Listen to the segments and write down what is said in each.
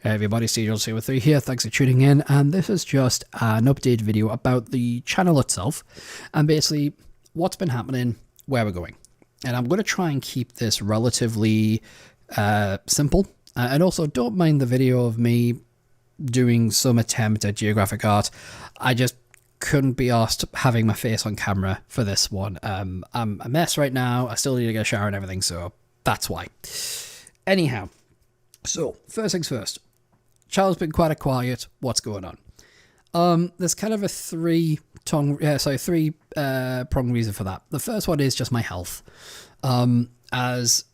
Hey everybody, CJ03 here, thanks for tuning in, and this is just an update video about the channel itself, and basically what's been happening, where we're going. And I'm going to try and keep this relatively simple, and also don't mind the video of me doing some attempt at geographic art. I just couldn't be asked having my face on camera for this one. I'm a mess right now, I still need to get a shower and everything, so that's why. Anyhow, so first things first. Channel's been quite quiet. What's going on? There's kind of a three-pronged reason for that. The first one is just my health. As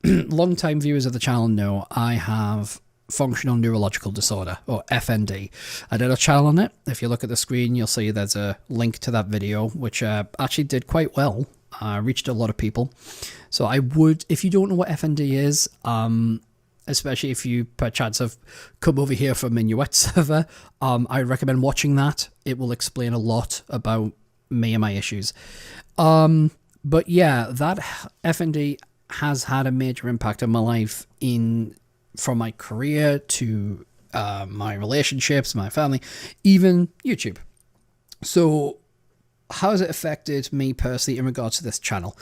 long-time viewers of the channel know, I have functional neurological disorder, or FND. I did a channel on it. If you look at the screen, you'll see there's a link to that video, which actually did quite well. Reached a lot of people. So I would, if you don't know what FND is, especially if you perchance have come over here from Minuet server, I recommend watching that. It will explain a lot about me and my issues. But yeah, that FND has had a major impact on my life, from my career to my relationships, my family, even YouTube. So how has it affected me personally in regards to this channel?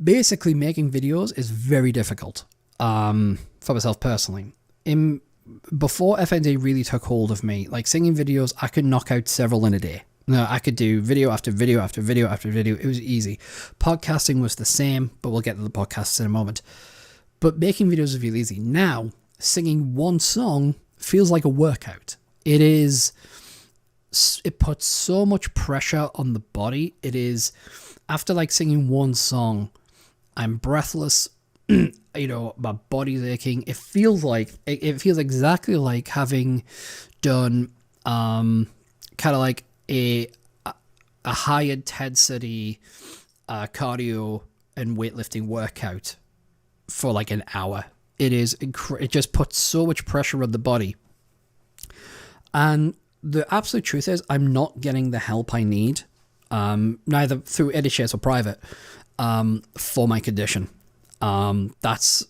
Basically, making videos is very difficult. For myself personally. Before FND really took hold of me, like singing videos, I could knock out several in a day. No, I could do video after video after video after video. It was easy. Podcasting was the same, but we'll get to the podcasts in a moment. But making videos is really easy. Now, singing one song feels like a workout. It puts so much pressure on the body. It is, after like singing one song, I'm breathless. You know, my body's aching. It feels exactly like having done kind of like a high intensity cardio and weightlifting workout for like an hour. It just puts so much pressure on the body. And the absolute truth is, I'm not getting the help I need, neither through NHS or private, for my condition. That's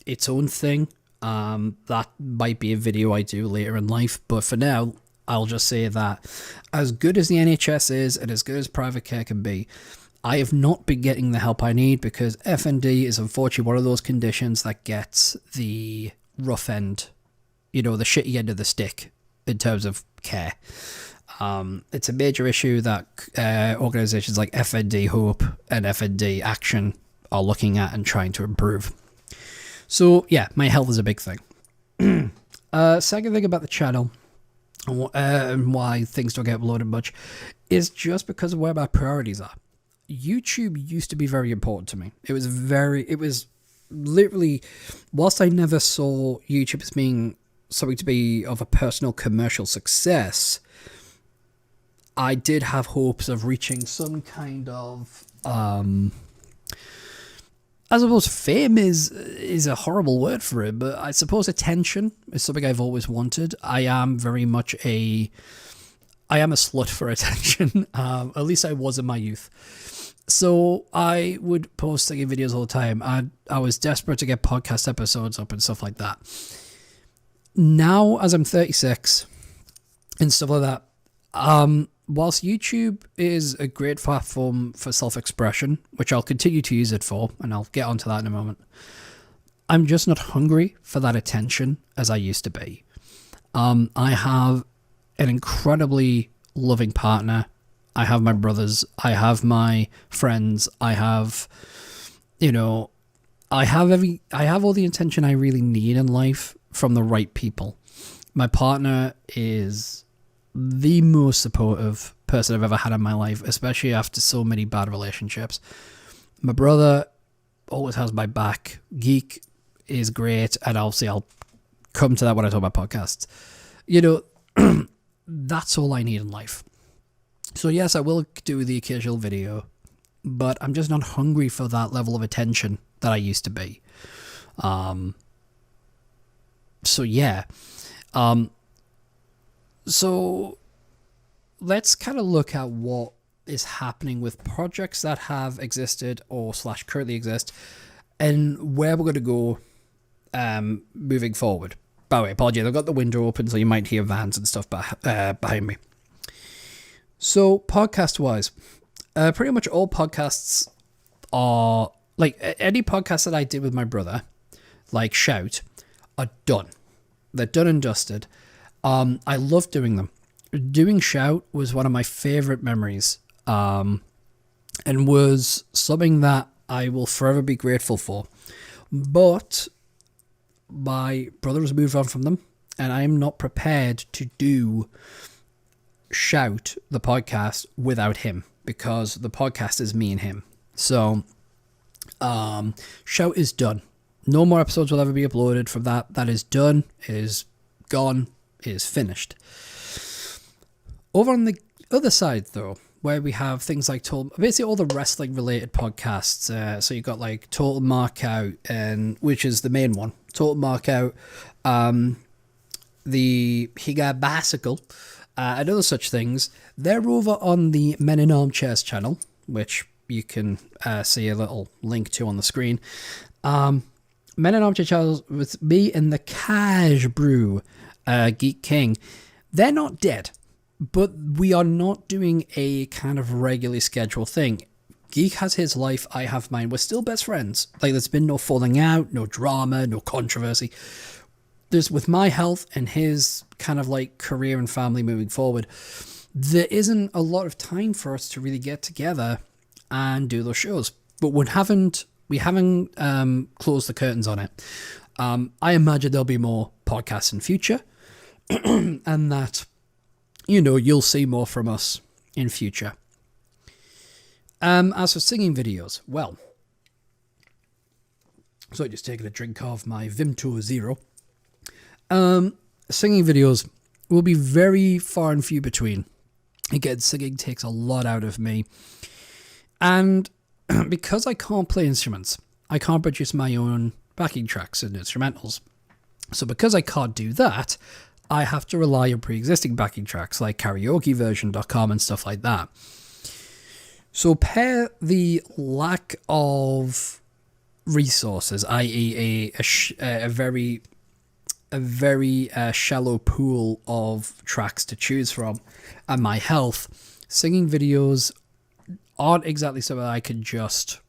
its own thing. That might be a video I do later in life, but for now, I'll just say that as good as the NHS is and as good as private care can be, I have not been getting the help I need, because FND is unfortunately one of those conditions that gets the rough end, the shitty end of the stick in terms of care. It's a major issue that organizations like FND Hope and FND Action are looking at and trying to improve. So yeah, my health is a big thing. Second thing about the channel and why things don't get uploaded much is just because of where my priorities are. YouTube used to be very important to me. It was literally, whilst I never saw YouTube as being something to be of a personal commercial success, I did have hopes of reaching some kind of I suppose fame is a horrible word for it, but I suppose attention is something I've always wanted. I am very much a slut for attention. At least I was in my youth. So I would post singing videos all the time. I was desperate to get podcast episodes up and stuff like that. Now, as I'm 36 and stuff like that, whilst YouTube is a great platform for self-expression, which I'll continue to use it for, and I'll get onto that in a moment, I'm just not hungry for that attention as I used to be. I have an incredibly loving partner. I have my brothers. I have my friends. I have all the attention I really need in life from the right people. My partner is the most supportive person I've ever had in my life, especially after so many bad relationships. My brother always has my back. Geek is great, and obviously I'll come to that when I talk about podcasts. That's all I need in life. So yes, I will do the occasional video, but I'm just not hungry for that level of attention that I used to be. So yeah. So let's kind of look at what is happening with projects that have existed or /currently exist, and where we're going to go moving forward. By the way, apologies, I've got the window open, so you might hear vans and stuff behind me. So, podcast-wise, pretty much all podcasts are, like, any podcast that I did with my brother, like Shout, are done. They're done and dusted. I love doing them. Doing Shout was one of my favourite memories, and was something that I will forever be grateful for. But my brother has moved on from them, and I am not prepared to do Shout, the podcast, without him, because the podcast is me and him. So, Shout is done. No more episodes will ever be uploaded from that. That is done. It is gone. It is finished. Over on the other side, though, where we have things like basically all the wrestling related podcasts. So you've got like Total Markout, and which is the main one. Total Markout, the Higa Bicycle, and other such things. They're over on the Men in Armchairs channel, which you can see a little link to on the screen. Men in Armchair channels with me and the Cash Brew, Geek King. They're not dead, but we are not doing a kind of regularly scheduled thing. Geek has his life, I have mine. We're still best friends. Like, there's been no falling out, no drama, no controversy. There's, with my health and his kind of like career and family moving forward, there isn't a lot of time for us to really get together and do those shows. But we haven't closed the curtains on it. I imagine there'll be more podcasts in future, and that, you know, you'll see more from us in future. As for singing videos, well, so just taking a drink of my Vimto Zero. Singing videos will be very far and few between. Again, singing takes a lot out of me, and because I can't play instruments, I can't produce my own backing tracks and instrumentals. So because I can't do that, I have to rely on pre-existing backing tracks like karaokeversion.com and stuff like that. So pair the lack of resources, i.e. a very shallow pool of tracks to choose from, and my health, singing videos aren't exactly something I can just,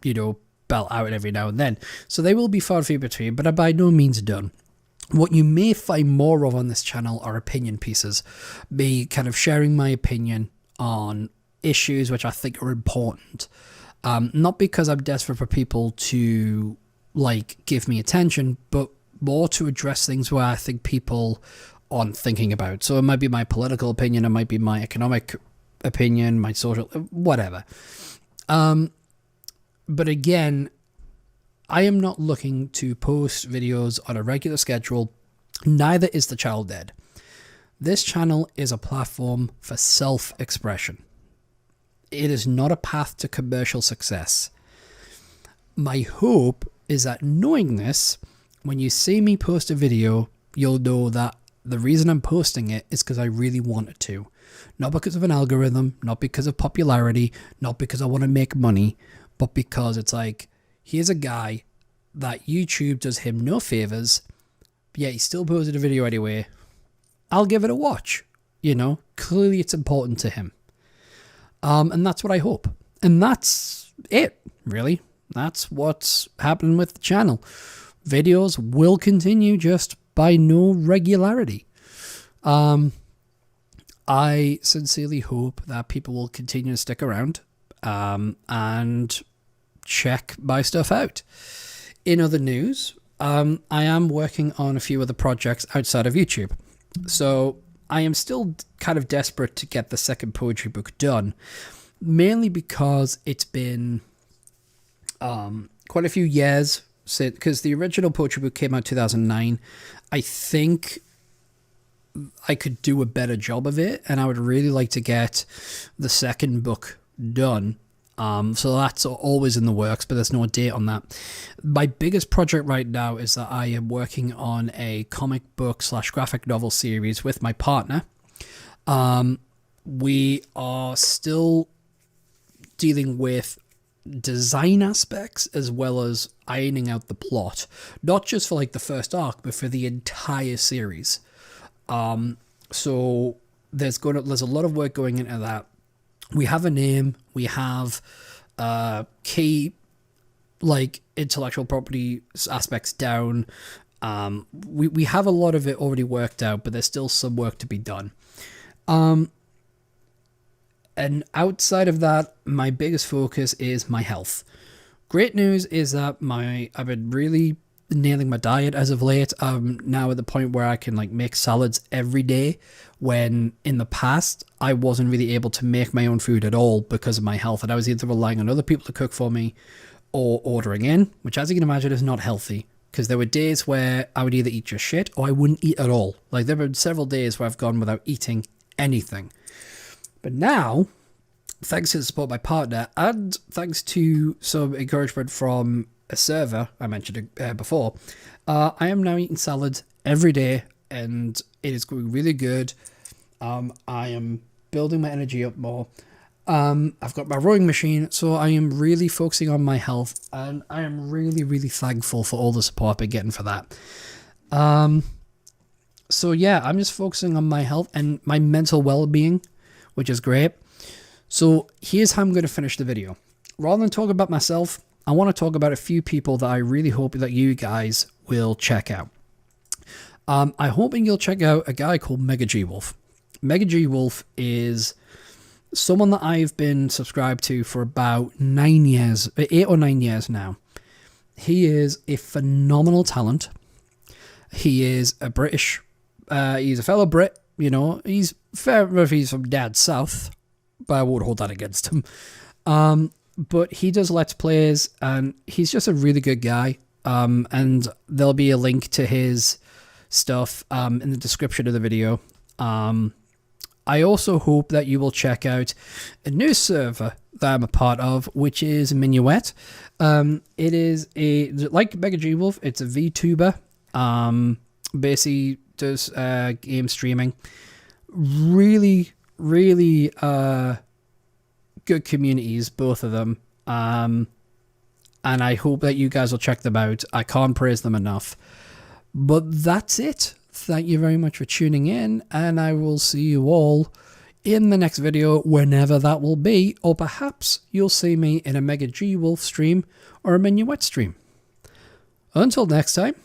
you know, belt out every now and then. So they will be far and few between, but are by no means done. What you may find more of on this channel are opinion pieces, me kind of sharing my opinion on issues which I think are important. Not because I'm desperate for people to, like, give me attention, but more to address things where I think people aren't thinking about. So it might be my political opinion, it might be my economic opinion, my social, whatever. But again, I am not looking to post videos on a regular schedule. Neither is the child dead. This channel is a platform for self-expression. It is not a path to commercial success. My hope is that knowing this, when you see me post a video, you'll know that the reason I'm posting it is because I really wanted to. Not because of an algorithm, not because of popularity, not because I want to make money, but because it's like, here's a guy that YouTube does him no favors, yet he still posted a video anyway. I'll give it a watch. You know, clearly it's important to him. And that's what I hope. And that's it, really. That's what's happening with the channel. Videos will continue, just by no regularity. I sincerely hope that people will continue to stick around and check my stuff out. In other news, I am working on a few other projects outside of YouTube. So I am still kind of desperate to get the second poetry book done, mainly because it's been quite a few years since, because the original poetry book came out 2009. I think I could do a better job of it, and I would really like to get the second book done. So that's always in the works, but there's no date on that. My biggest project right now is that I am working on a comic book / graphic novel series with my partner. We are still dealing with design aspects as well as ironing out the plot, not just for like the first arc, but for the entire series. So there's a lot of work going into that. We have a name, we have key like intellectual property aspects down. We have a lot of it already worked out, but there's still some work to be done. And outside of that, my biggest focus is my health. Great news is that I've been really nailing my diet as of late. I'm now at the point where I can like make salads every day, when in the past I wasn't really able to make my own food at all because of my health, and I was either relying on other people to cook for me or ordering in, which, as you can imagine, is not healthy. Because there were days where I would either eat just shit or I wouldn't eat at all. Like, there were several days where I've gone without eating anything. But now, thanks to the support of my partner, and thanks to some encouragement from a server I mentioned before, I am now eating salads every day, and it is going really good. I am building my energy up more. I've got my rowing machine, so I am really focusing on my health, and I am really, really thankful for all the support I've been getting for that. So yeah, I'm just focusing on my health and my mental well-being, which is great. So here's how I'm going to finish the video. Rather than talk about myself, I want to talk about a few people that I really hope that you guys will check out. I'm hoping you'll check out a guy called Mega G Wolf. Mega G Wolf is someone that I've been subscribed to for about 9 years, 8 or 9 years now. He is a phenomenal talent. He is a British, he's a fellow Brit, you know, he's fair enough, he's from Dad South, but I won't hold that against him. But he does Let's Plays, and he's just a really good guy. And there'll be a link to his stuff in the description of the video. I also hope that you will check out a new server that I'm a part of, which is Minuet. It is like Mega G Wolf, it's a VTuber. Basically does game streaming. Really, really good communities, both of them. And I hope that you guys will check them out. I can't praise them enough. But that's it. Thank you very much for tuning in, and I will see you all in the next video, whenever that will be, or perhaps you'll see me in a Mega G Wolf stream or a Minuet stream. Until next time,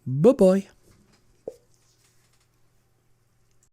bye-bye.